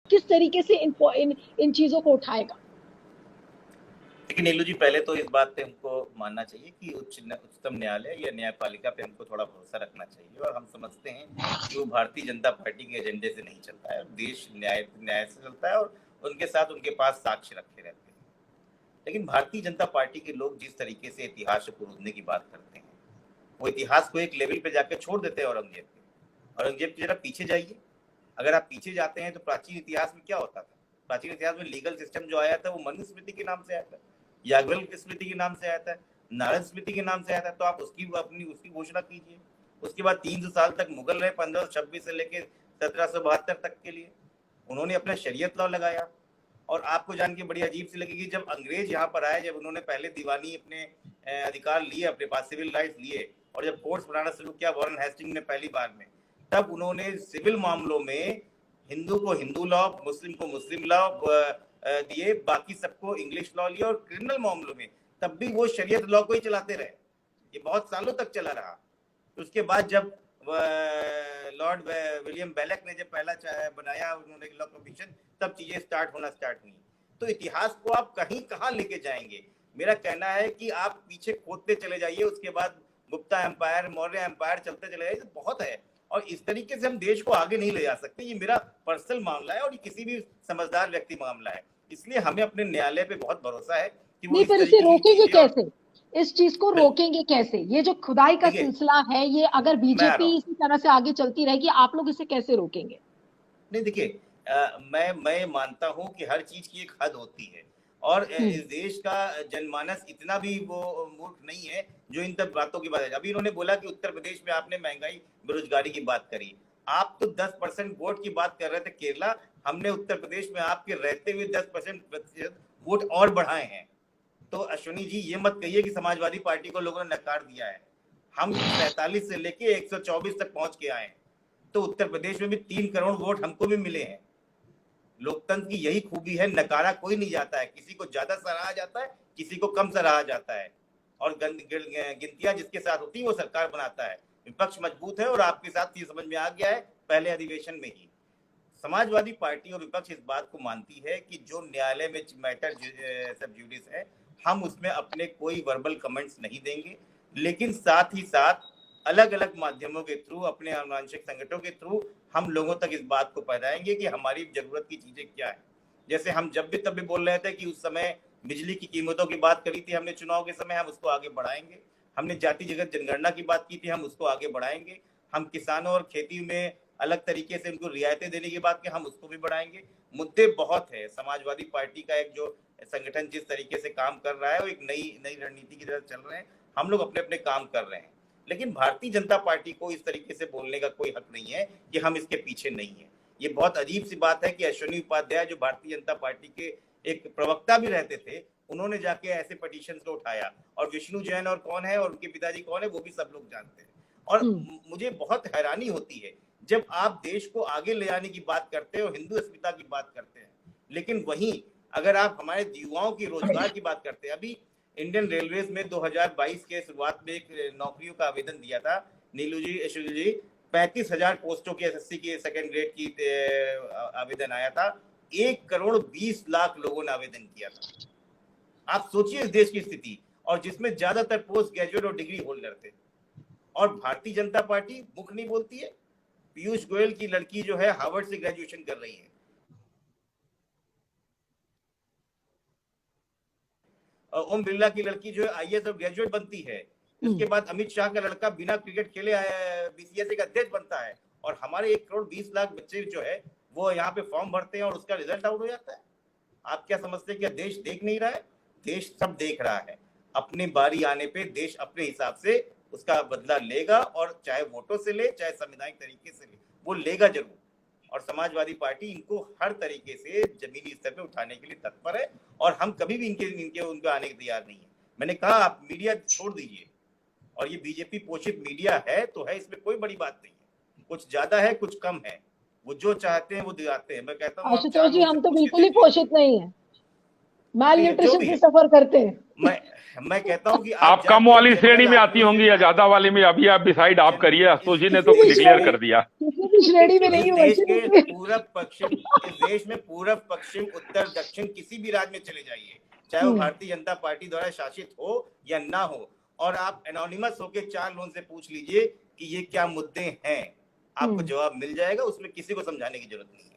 किस तरीके से इन चीजों को उठाएगा। लेकिन नीलू जी, पहले तो इस बात पे हमको मानना चाहिए कि उच्चतम न्यायालय या न्यायपालिका पे हमको थोड़ा भरोसा रखना चाहिए, और हम समझते हैं कि वो भारतीय जनता पार्टी के एजेंडे से नहीं चलता है। देश न्याय से चलता है, और उनके साथ उनके पास साक्ष्य रखे रहते हैं। लेकिन भारतीय जनता पार्टी के लोग जिस तरीके से इतिहास को रोकने की बात करते हैं, वो इतिहास को एक लेवल पे जाकर छोड़ देते हैं औरंगजेब की जरा पीछे जाइए। अगर आप पीछे जाते हैं तो प्राचीन इतिहास में क्या होता था? प्राचीन इतिहास में लीगल सिस्टम जो आया था वो मनुस्मृति के नाम से आया था, याज्ञवल्क्य स्मृति के नाम से आया था, नारद स्मृति के नाम से आया था। तो आप उसकी घोषणा कीजिए। उसके बाद 300 साल तक मुगल रहे, 1526 से लेकर 1772 तक के लिए उन्होंने अपना शरीयत लॉ लगाया। और आपको जान के बड़ी अजीब सी लगेगी, जब अंग्रेज यहाँ पर आए, जब उन्होंने पहले दीवानी अपने अधिकार लिए, अपने पास सिविल राइट्स लिए, और जब कोर्ट्स बनाना शुरू किया वॉरेन हेस्टिंग ने पहली बार में, तब उन्होंने सिविल मामलों में हिंदू को हिंदू लॉ, मुस्लिम को मुस्लिम लॉ दिए, बाकी सबको इंग्लिश लॉ लिया। और क्रिमिनल मामलों में तब भी वो शरीयत लॉ को ही चलाते रहे। ये बहुत सालों तक चला रहा। उसके बाद जब लॉर्ड विलियम बेलेक ने जब पहला बनाया उन्होंने लॉ कमीशन, तब चीजें स्टार्ट हुई। तो इतिहास को आप कहीं कहाँ लेके जाएंगे? मेरा कहना है कि आप पीछे खोदते चले जाइए। उसके बाद गुप्ता एम्पायर, मौर्य एम्पायर चलते चले जाइए, तो बहुत है। और इस तरीके से हम देश को आगे नहीं ले जा सकते। ये मेरा पर्सनल मामला है और ये किसी भी समझदार व्यक्ति मामला है। इसलिए हमें अपने न्यायालय पे बहुत भरोसा है कि वो नहीं, इस पर इसे तरीके की रोकेंगे चीजें कैसे? इस चीज को रोकेंगे कैसे? ये जो खुदाई का देखिए, सिलसिला है, ये अगर मैं आ रहा बीजेपी हूँ। इसी तरह से आगे चलती रहेगी, आप लोग इसे कैसे रोकेंगे? नहीं देखिए, मैं मानता हूं कि हर चीज की एक हद होती है, और इस देश का जनमानस इतना भी वो मूर्ख नहीं है जो इन सब बातों की बात है। अभी इन्होंने बोला कि उत्तर प्रदेश में आपने महंगाई बेरोजगारी की बात करी। आप तो 10% वोट की बात कर रहे थे केरला, हमने उत्तर प्रदेश में आपके रहते हुए 10% वोट और बढ़ाए हैं। तो अश्विनी जी, ये मत कहिए कि समाजवादी पार्टी को लोगों ने नकार दिया है। हम 47 से लेके 124 तक पहुंच के आए। तो उत्तर प्रदेश में भी 3 करोड़ वोट हमको भी मिले हैं। लोकतंत्र की यही खूबी है, नकारा कोई नहीं जाता है। किसी को ज्यादा सराहा जाता है, किसी को कम सराहा जाता है, और गिनतियां जिसके साथ होती है वो सरकार बनाता है। विपक्ष मजबूत है, और आपके साथ ये समझ में आ गया है पहले अधिवेशन में ही। समाजवादी पार्टी और विपक्ष इस बात को मानती है कि जो न्यायालय में मैटर सब जुडिस है, हम उसमें अपने कोई वर्बल कमेंट्स नहीं देंगे। लेकिन साथ ही साथ अलग अलग माध्यमों के थ्रू, अपने आनुवंशिक संगठनों के थ्रू हम लोगों तक इस बात को पहुंचाएंगे कि हमारी जरूरत की चीजें क्या है। जैसे हम जब भी तब भी बोल रहे थे कि उस समय बिजली की कीमतों की बात करी थी हमने चुनाव के समय, हम उसको आगे बढ़ाएंगे। हमने जाति जगत जनगणना की बात की थी, हम उसको आगे बढ़ाएंगे। हम किसानों और खेती में अलग तरीके से उनको रियायतें देने की बात की, हम उसको भी बढ़ाएंगे। मुद्दे बहुत है। समाजवादी पार्टी का एक जो संगठन जिस तरीके से काम कर रहा है, वो एक नई नई रणनीति की तरफ चल रहे हैं। हम लोग अपने अपने काम कर रहे हैं। लेकिन भारतीय जनता पार्टी को इस तरीके से बोलने का कोई हक नहीं है कि हम इसके पीछे नहीं है। ये बहुत अजीब सी बात है कि अश्विनी उपाध्याय, जो भारतीय जनता पार्टी के एक प्रवक्ता भी रहते थे, उन्होंने जाके ऐसे पटिशन को उठाया। और विष्णु जैन और कौन है और उनके पिताजी कौन है वो भी सब लोग जानते हैं। और मुझे बहुत हैरानी होती है जब आप देश को आगे ले जाने की बात करते हो, हिंदू अस्मिता की बात करते हैं, लेकिन वहीं अगर आप हमारे युवाओं की रोजगार की बात करते हैं। अभी इंडियन रेलवेज में 2022 के शुरुआत में एक नौकरियों का आवेदन दिया था नीलू जी, यशोजी जी। 35,000 पोस्टों की एसएससी की सेकंड ग्रेड की आवेदन आया था। 1,20,00,000 लोगों ने आवेदन किया था। आप सोचिए इस देश की स्थिति, और जिसमें ज्यादातर पोस्ट ग्रेजुएट और डिग्री होल्डर थे। और भारतीय जनता पार्टी मुख नहीं बोलती है। पीयूष गोयल की लड़की जो है हार्वर्ड से ग्रेजुएशन कर रही है, ओम बिरला की लड़की जो है आईएएस और ग्रेजुएट बनती है। इसके बाद अमित शाह का लड़का बिना क्रिकेट खेले बीसीएसई का अध्यक्ष बनता है। और हमारे 1,20,00,000 बच्चे जो है वो यहाँ पे फॉर्म भरते हैं और उसका रिजल्ट आउट हो जाता है। आप क्या समझते हैं, क्या देश देख नहीं रहा है? देश सब देख रहा है। अपनी बारी आने पे देश अपने हिसाब से उसका बदला लेगा, और चाहे वोटों से ले, चाहे संवैधानिक तरीके से ले, वो लेगा जरूर। और समाजवादी पार्टी इनको हर तरीके से जमीनी स्तर पे उठाने के लिए तत्पर है, और हम कभी भी उनको आने के तैयार नहीं है। मैंने कहा आप मीडिया छोड़ दीजिए, और ये बीजेपी पोषित मीडिया है तो है, इसमें कोई बड़ी बात नहीं है। कुछ ज्यादा है, कुछ कम है, वो जो चाहते हैं वो दिलाते हैं। मैं कहता हूँ आप आशुतोष चार जी, लोगों से हम तो पूछ के बिल्कुल ही देख लीजिए। पोषित नहीं है। माल जो न्यूट्रिशन भी से है, सफर करते हैं। मैं कहता हूँ कि आप जाके कम वाली जनरल श्रेणी में आती आदमियों होंगी से या ज्यादा वाली में, अभी आप डिसाइड आप करिए। आशुतोष जी ने तो किसी भी डिक्लेयर श्रेणी कर दिया। किसी भी श्रेणी में इस नहीं हूँ देश वैसे के नहीं। पूरब पश्चिम, इस देश में पूरब पश्चिम उत्तर दक्षिण किसी भी राज्य में चले जाइए, चाहे वो भारतीय जनता पार्टी द्वारा शासित हो या ना हो, और आप एनोनिमस होके 4 लोगों से पूछ लीजिए कि ये क्या मुद्दे हैं, आपको जवाब मिल जाएगा, उसमें किसी को समझाने की जरूरत नहीं है।